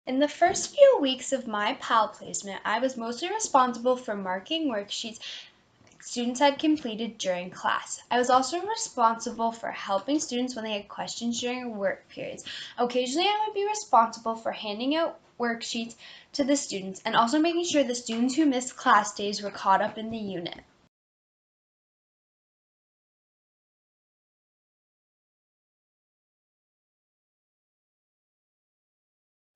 In the first few weeks of my PAL placement, I was mostly responsible for marking worksheets students had completed during class. I was also responsible for helping students when they had questions during work periods. Occasionally, I would be responsible for handing out worksheets to the students and also making sure the students who missed class days were caught up in the unit.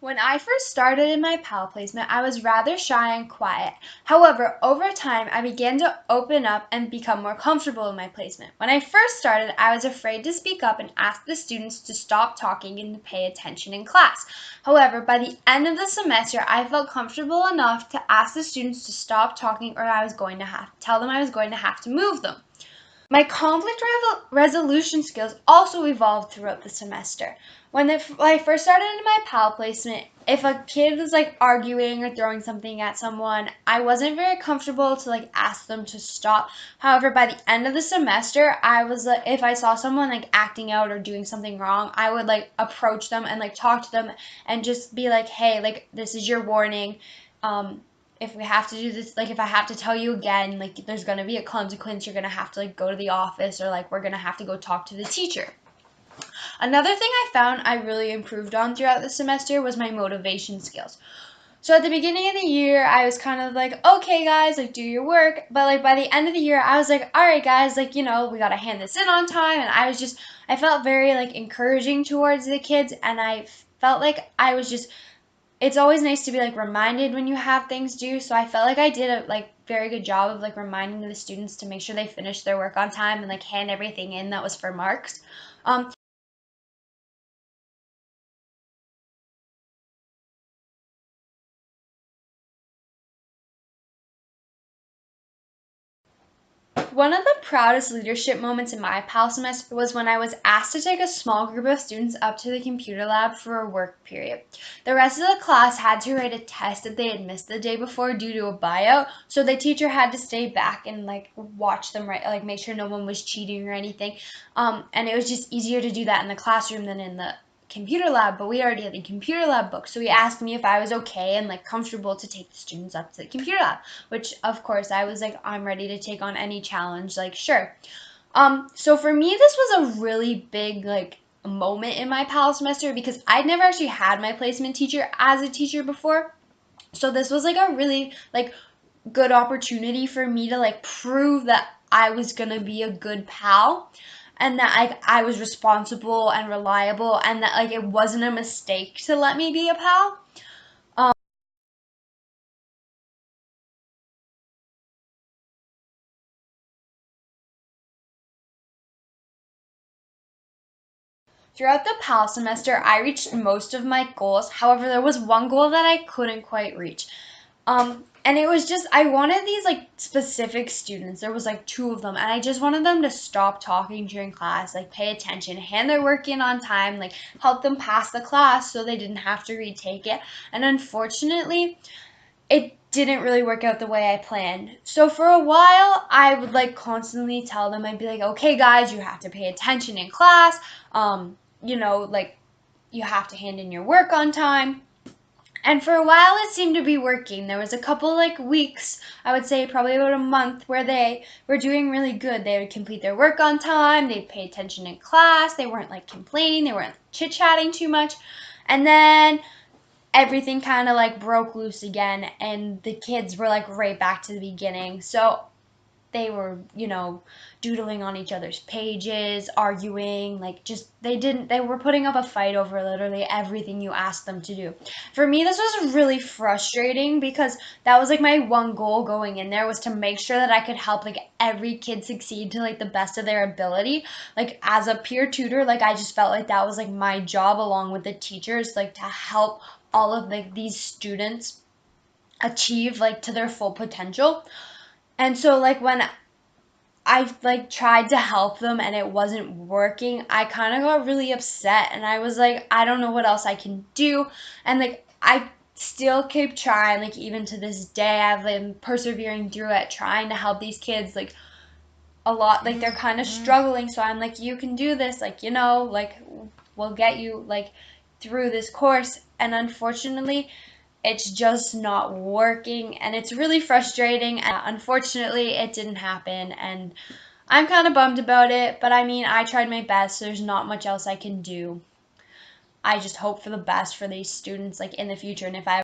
When I first started in my PAL placement, I was rather shy and quiet. However, over time, I began to open up and become more comfortable in my placement. When I first started, I was afraid to speak up and ask the students to stop talking and to pay attention in class. However, by the end of the semester, I felt comfortable enough to ask the students to stop talking or I was going to tell them I was going to have to move them. My conflict resolution skills also evolved throughout the semester. When I first started in my PAL placement, if a kid was like arguing or throwing something at someone, I wasn't very comfortable to like ask them to stop. However, by the end of the semester, I was like, if I saw someone like acting out or doing something wrong, I would like approach them and like talk to them and just be like, hey, like this is your warning. If we have to do this, like if I have to tell you again, like there's gonna be a consequence, you're gonna have to like go to the office or like we're gonna have to go talk to the teacher. Another thing I found I really improved on throughout the semester was my motivation skills. So at the beginning of the year, I was kind of like, okay, guys, like do your work. But like by the end of the year, I was like, all right, guys, like, we got to hand this in on time. And I felt very like encouraging towards the kids. And I felt like I was just it's always nice to be like reminded when you have things due. So I felt like I did a like very good job of like reminding the students to make sure they finish their work on time and like hand everything in that was for marks. Um, One of the proudest leadership moments in my PAL semester was when I was asked to take a small group of students up to the computer lab for a work period. The rest of the class had to write a test that they had missed the day before due to a buyout, so the teacher had to stay back and like watch them write, like make sure no one was cheating or anything. And it was just easier to do that in the classroom than in the computer lab, but we already had the computer lab book. So he asked me if I was okay and like comfortable to take the students up to the computer lab, which of course I was like, I'm ready to take on any challenge, like sure. So for me, this was a really big like moment in my PAL semester because I'd never actually had my placement teacher as a teacher before. So this was like a really like good opportunity for me to like prove that I was gonna be a good pal and that like I was responsible and reliable and that like it wasn't a mistake to let me be a pal. Um, Throughout the PAL semester, I reached most of my goals. However, there was one goal that I couldn't quite reach. And it was just I wanted these like specific students. There was like two of them, and I just wanted them to stop talking during class, like pay attention, hand their work in on time, like help them pass the class so they didn't have to retake it. And unfortunately, it didn't really work out the way I planned. So for a while, I would like constantly tell them, I'd be like, okay, guys, you have to pay attention in class. Like you have to hand in your work on time. And for a while, it seemed to be working. There was a couple like weeks, I would say probably about a month, where they were doing really good. They would complete their work on time. They'd pay attention in class. They weren't like complaining. They weren't chit chatting too much. And then everything kind of like broke loose again, and the kids were like right back to the beginning. So they were, doodling on each other's pages, arguing, like just they were putting up a fight over literally everything you asked them to do. For me, this was really frustrating because that was like my one goal going in there was to make sure that I could help like every kid succeed to like the best of their ability. Like as a peer tutor, like I just felt like that was like my job along with the teachers, like to help all of like these students achieve like to their full potential. And so like when I like tried to help them and it wasn't working, I kind of got really upset and I was like, I don't know what else I can do. And like I still keep trying, like even to this day, I've been persevering through it, trying to help these kids like a lot, like they're kind of struggling. So I'm like, you can do this, like, like we'll get you like through this course, and unfortunately it's just not working, and it's really frustrating. And unfortunately it didn't happen, and I'm kind of bummed about it, but I mean, I tried my best, so there's not much else I can do. I just hope for the best for these students like in the future, and if I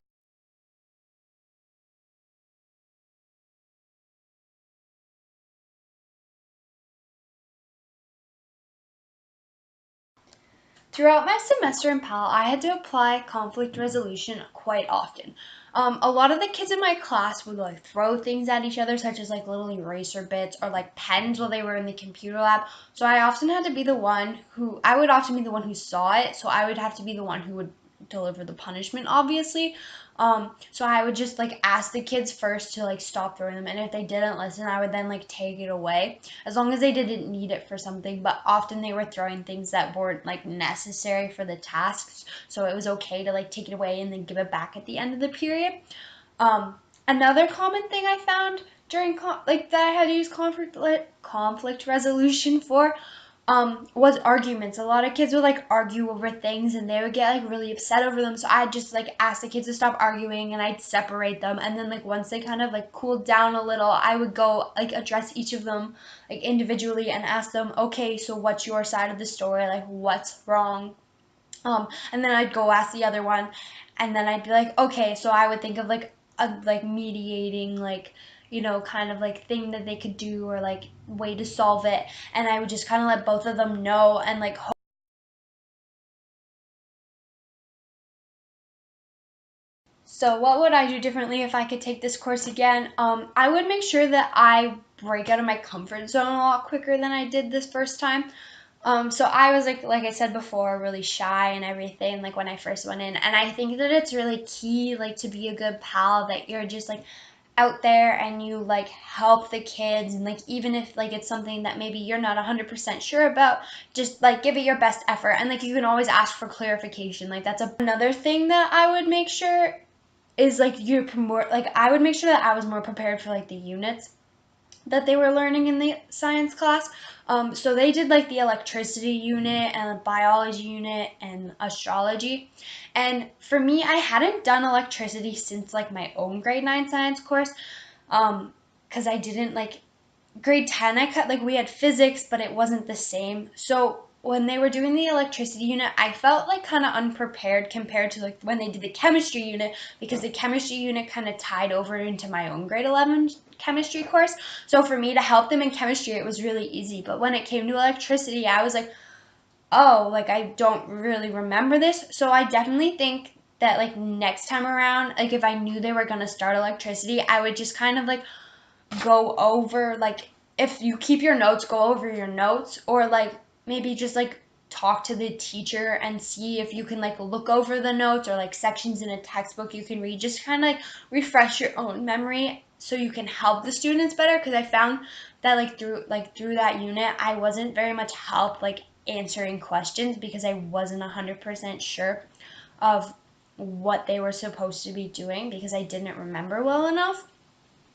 throughout my semester in PAL, I had to apply conflict resolution quite often. A lot of the kids in my class would like throw things at each other, such as like little eraser bits or like pens while they were in the computer lab. So I would often be the one who saw it. So I would have to be the one who would deliver the punishment, obviously. So I would just like ask the kids first to like stop throwing them, and if they didn't listen, I would then like take it away as long as they didn't need it for something. But often they were throwing things that weren't like necessary for the tasks, so it was okay to like take it away and then give it back at the end of the period. um, Another common thing I found during like that I had to use conflict resolution for was arguments. A lot of kids would like argue over things, and they would get like really upset over them. So I'd just like ask the kids to stop arguing, and I'd separate them. And then like once they kind of like cooled down a little, I would go like address each of them like individually and ask them, okay, so what's your side of the story? Like what's wrong? And then I'd go ask the other one, and then I'd be like, okay, so I would think of like a like mediating, like, kind of like thing that they could do, or like way to solve it, and I would just kind of let both of them know, and like so what would I do differently if I could take this course again? I would make sure that I break out of my comfort zone a lot quicker than I did this first time. So I was like I said before, really shy and everything, like when I first went in. And I think that it's really key, like to be a good pal, that you're just like out there and you like help the kids, and like even if like it's something that maybe you're not 100% sure about, just like give it your best effort, and like you can always ask for clarification. Like another thing that I would make sure is like I would make sure that I was more prepared for like the units that they were learning in the science class. So they did like the electricity unit and the biology unit and astrology. And for me, I hadn't done electricity since like my own grade 9 science course. Because I didn't like grade 10, I cut like we had physics, but it wasn't the same. So when they were doing the electricity unit, I felt like kind of unprepared compared to like when they did the chemistry unit, because the chemistry unit kind of tied over into my own grade 11 chemistry course. So for me to help them in chemistry, it was really easy. But when it came to electricity, I was like, oh, like I don't really remember this. So I definitely think that like next time around, like if I knew they were going to start electricity, I would just kind of like go over, like if you keep your notes, go over your notes, or like maybe just like talk to the teacher and see if you can like look over the notes, or like sections in a textbook you can read, just kind of like refresh your own memory so you can help the students better. Because I found that like through that unit, I wasn't very much help like answering questions, because I wasn't 100% sure of what they were supposed to be doing, because I didn't remember well enough.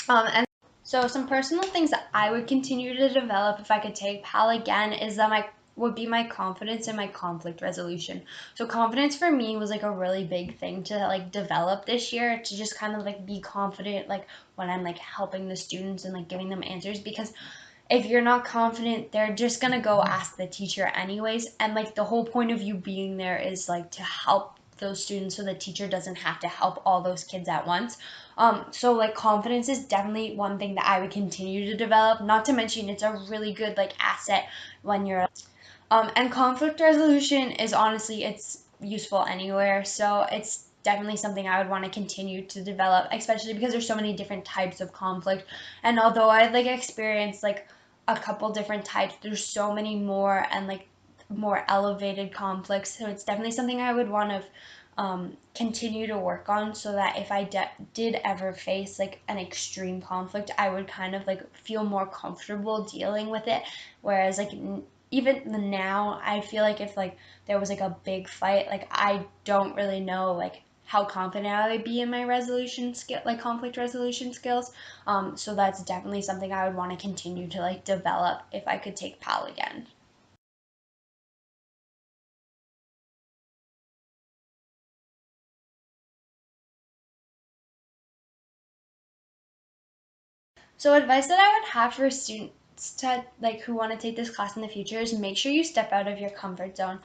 And so some personal things that I would continue to develop if I could take PAL again is that my would be my confidence and my conflict resolution. So confidence for me was like a really big thing to like develop this year, to just kind of like be confident like when I'm like helping the students and like giving them answers, because if you're not confident, they're just gonna go ask the teacher anyways. And like the whole point of you being there is like to help those students, so the teacher doesn't have to help all those kids at once. So like confidence is definitely one thing that I would continue to develop. Not to mention it's a really good like asset when you're and conflict resolution is honestly, it's useful anywhere. So it's definitely something I would want to continue to develop, especially because there's so many different types of conflict. And although I've like experienced like a couple different types, there's so many more, and like more elevated conflicts. So it's definitely something I would want to continue to work on, so that if I did ever face like an extreme conflict, I would kind of like feel more comfortable dealing with it. Whereas like even now, I feel like if like there was like a big fight, like I don't really know like how confident I would be in my resolution skill, like conflict resolution skills. So that's definitely something I would want to continue to like develop if I could take PAL again. So advice that I would have for students to like who want to take this class in the future is make sure you step out of your comfort zone.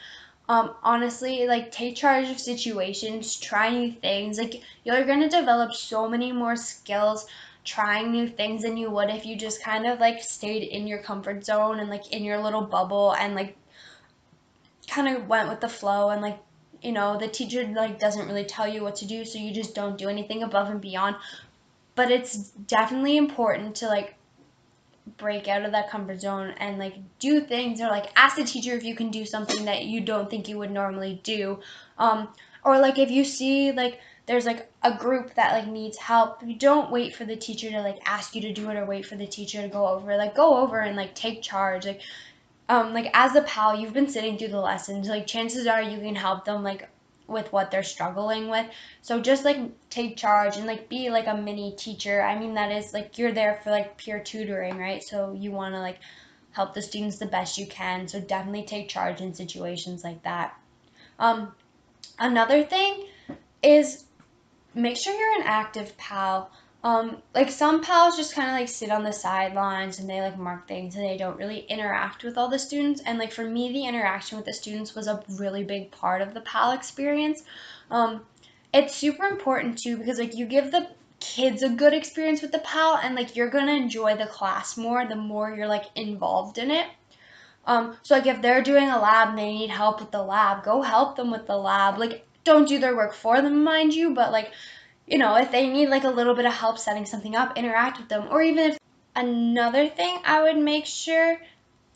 Honestly, like take charge of situations, try new things. Like you're gonna develop so many more skills trying new things than you would if you just kind of like stayed in your comfort zone and like in your little bubble and like kind of went with the flow and like the teacher like doesn't really tell you what to do, so you just don't do anything above and beyond. But it's definitely important to like break out of that comfort zone and like do things, or like ask the teacher if you can do something that you don't think you would normally do. um or like if you see like there's like a group that like needs help, you don't wait for the teacher to like ask you to do it or wait for the teacher to go over, like go over and like take charge. Like as a pal, you've been sitting through the lessons, like chances are you can help them like with what they're struggling with. So just like take charge and like be like a mini teacher. I mean, that is like you're there for like peer tutoring, right? So you want to like help the students the best you can. So definitely take charge in situations like that. Um, Another thing is make sure you're an active pal. Like some pals just kind of like sit on the sidelines and they like mark things and they don't really interact with all the students. And like for me, the interaction with the students was a really big part of the pal experience. Um, it's super important too because like you give the kids a good experience with the pal, and like you're gonna enjoy the class more the more you're like involved in it. So like if they're doing a lab and they need help with the lab, go help them with the lab. Like don't do their work for them, mind you, but like if they need like a little bit of help setting something up, interact with them. Or even if another thing I would make sure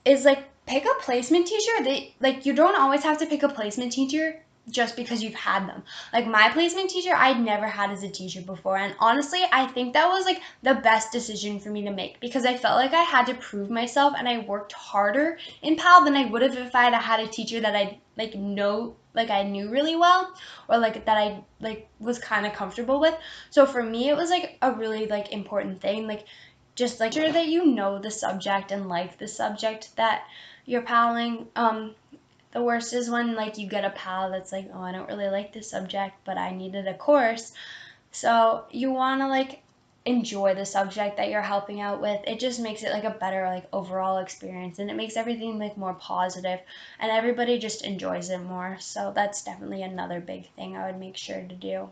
is like pick a placement teacher. They like you don't always have to pick a placement teacher just because you've had them. Like my placement teacher I'd never had as a teacher before, and honestly I think that was like the best decision for me to make because I felt like I had to prove myself and I worked harder in PAL than I would have if I had a teacher that I knew really well, or like that I like was kind of comfortable with. So for me it was like a really like important thing, like just like sure that you know the subject and like the subject that you're paling. The worst is when like you get a pal that's like, oh, I don't really like this subject, but I needed a course. So you want to like enjoy the subject that you're helping out with. It just makes it like a better like overall experience, and it makes everything like more positive and everybody just enjoys it more. So that's definitely another big thing I would make sure to do.